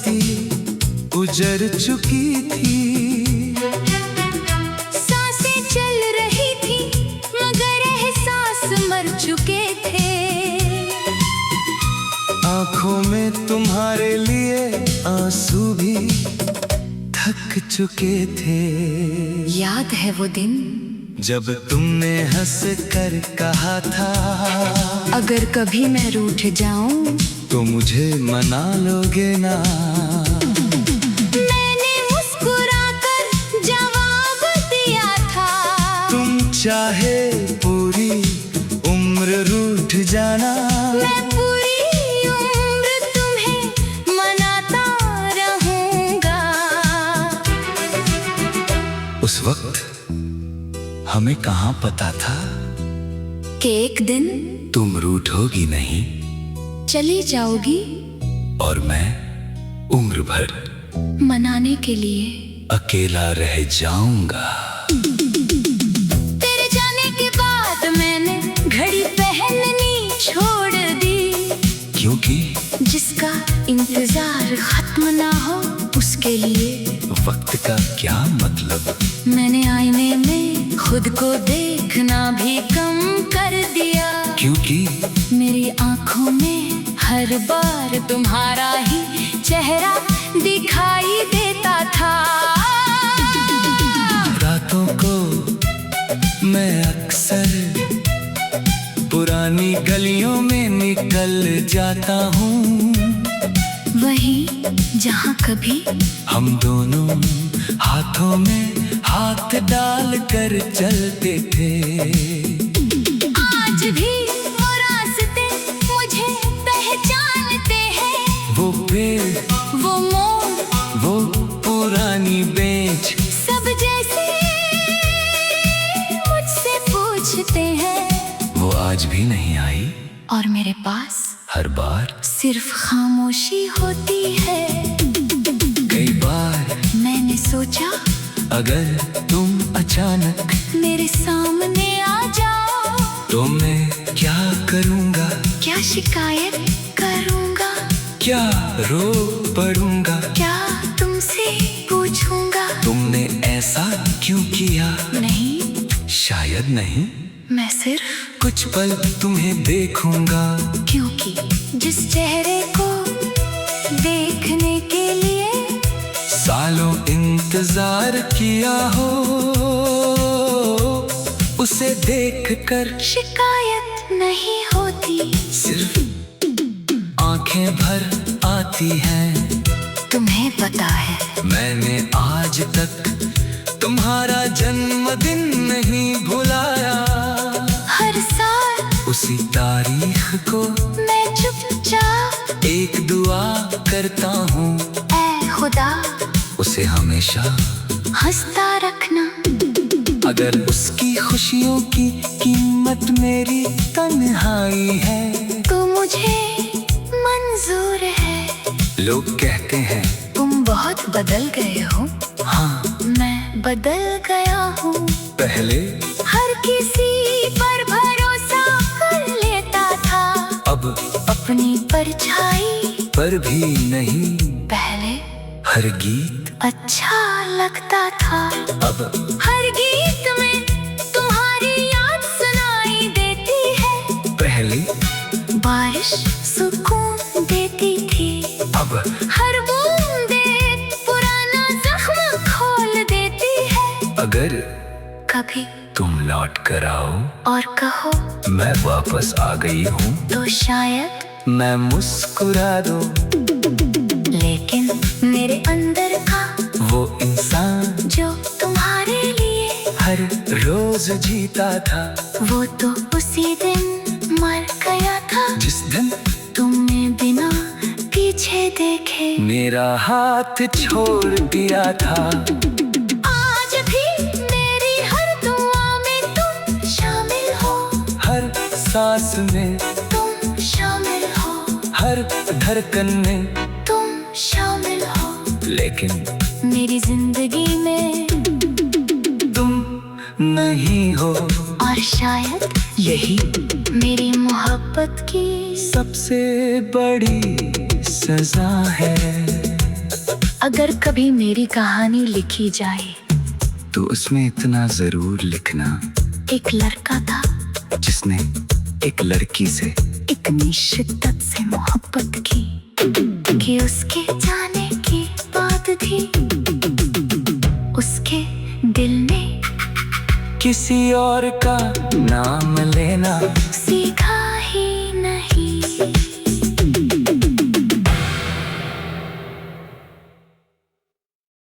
बस्ती उजड़ चुकी थी। सांसें चल रही थी मगर एहसास मर चुके थे। आंखों में तुम्हारे लिए आंसू भी थक चुके थे। याद है वो दिन जब तुमने हंस कर कहा था, अगर कभी मैं रूठ जाऊं तो मुझे मना लोगे ना। मैंने मुस्कुराकर जवाब दिया था, तुम चाहे पूरी उम्र रूठ जाना, मैं पूरी उम्र तुम्हें मनाता रहूंगा। उस वक्त हमें कहाँ पता था कि एक दिन तुम रूठोगी नहीं चली जाओगी और मैं उम्र भर मनाने के लिए अकेला रह जाऊंगा। तेरे जाने के बाद मैंने घड़ी पहननी छोड़ दी, क्योंकि जिसका इंतजार खत्म ना हो उसके लिए वक्त का क्या मतलब। मैंने आईने में खुद को देखना भी कम कर दिया, क्योंकि मेरी आंखों में हर बार तुम्हारा ही चेहरा दिखाई देता था। रातों को मैं अक्सर पुरानी गलियों में निकल जाता हूँ, वहीं जहाँ कभी हम दोनों हाथों में हाथ डाल कर चलते थे। आज भी वो रास्ते मुझे पहचानते हैं, वो पेड़, वो मोड़, वो पुरानी बेंच, सब जैसे मुझसे पूछते हैं। वो आज भी नहीं आई और मेरे पास हर बार सिर्फ खामोशी होती है। कई बार मैंने सोचा अगर तुम अचानक मेरे सामने आ जाओ तो मैं क्या करूँगा, क्या शिकायत करूँगा, क्या रो पड़ूंगा, क्या तुमसे पूछूंगा। तुमने ऐसा क्यों किया, नहीं, शायद नहीं, मैं सिर्फ कुछ पल तुम्हें देखूंगा, क्योंकि जिस चेहरे को देखने के लिए सालों इंतजार किया हो, उसे देखकर शिकायत नहीं होती। सिर्फ आंखें भर आती हैं। तुम्हें पता है मैंने आज तक तुम्हारा जन्मदिन नहीं भुलाया, हर साल उसी तारीख को मैं चुपचाप एक दुआ करता हूँ, ऐ खुदा उसे हमेशा हंसता रखना। अगर उसकी खुशियों की कीमत मेरी तन्हाई है तो मुझे मंजूर है। लोग कहते हैं तुम बहुत बदल गए हो, हाँ मैं बदल गया हूँ। पहले हर किसी पर भरोसा कर लेता था, अब अपनी परछाई पर भी नहीं, पहले हर गीत अच्छा लगता था, अब हर गीत में तुम्हारी याद सुनाई देती है। पहले बारिश सुकून देती थी, अब हर बूंदे पुराना जख्म खोल देती है। अगर कभी तुम लौट कर आओ और कहो मैं वापस आ गई हूँ, तो शायद मैं मुस्कुरा दूं, लेकिन मेरे अंदर का वो इंसान जो तुम्हारे लिए हर रोज जीता था, वो तो उसी दिन मर गया था, जिस दिन तुमने बिना पीछे देखे मेरा हाथ छोड़ दिया था। आज भी मेरी हर दुआ में तुम शामिल हो, हर सांस में तुम शामिल हो, हर धड़कन में तुम शामिल हो। लेकिन मेरी जिंदगी में तुम नहीं हो, और शायद यही मेरी मोहब्बत की सबसे बड़ी सजा है। अगर कभी मेरी कहानी लिखी जाए तो उसमें इतना जरूर लिखना, एक लड़का था जिसने एक लड़की से इतनी शिद्दत से मोहब्बत की कि उसके जाने की बात थी उसके दिल ने किसी और का नाम लेना सीखा।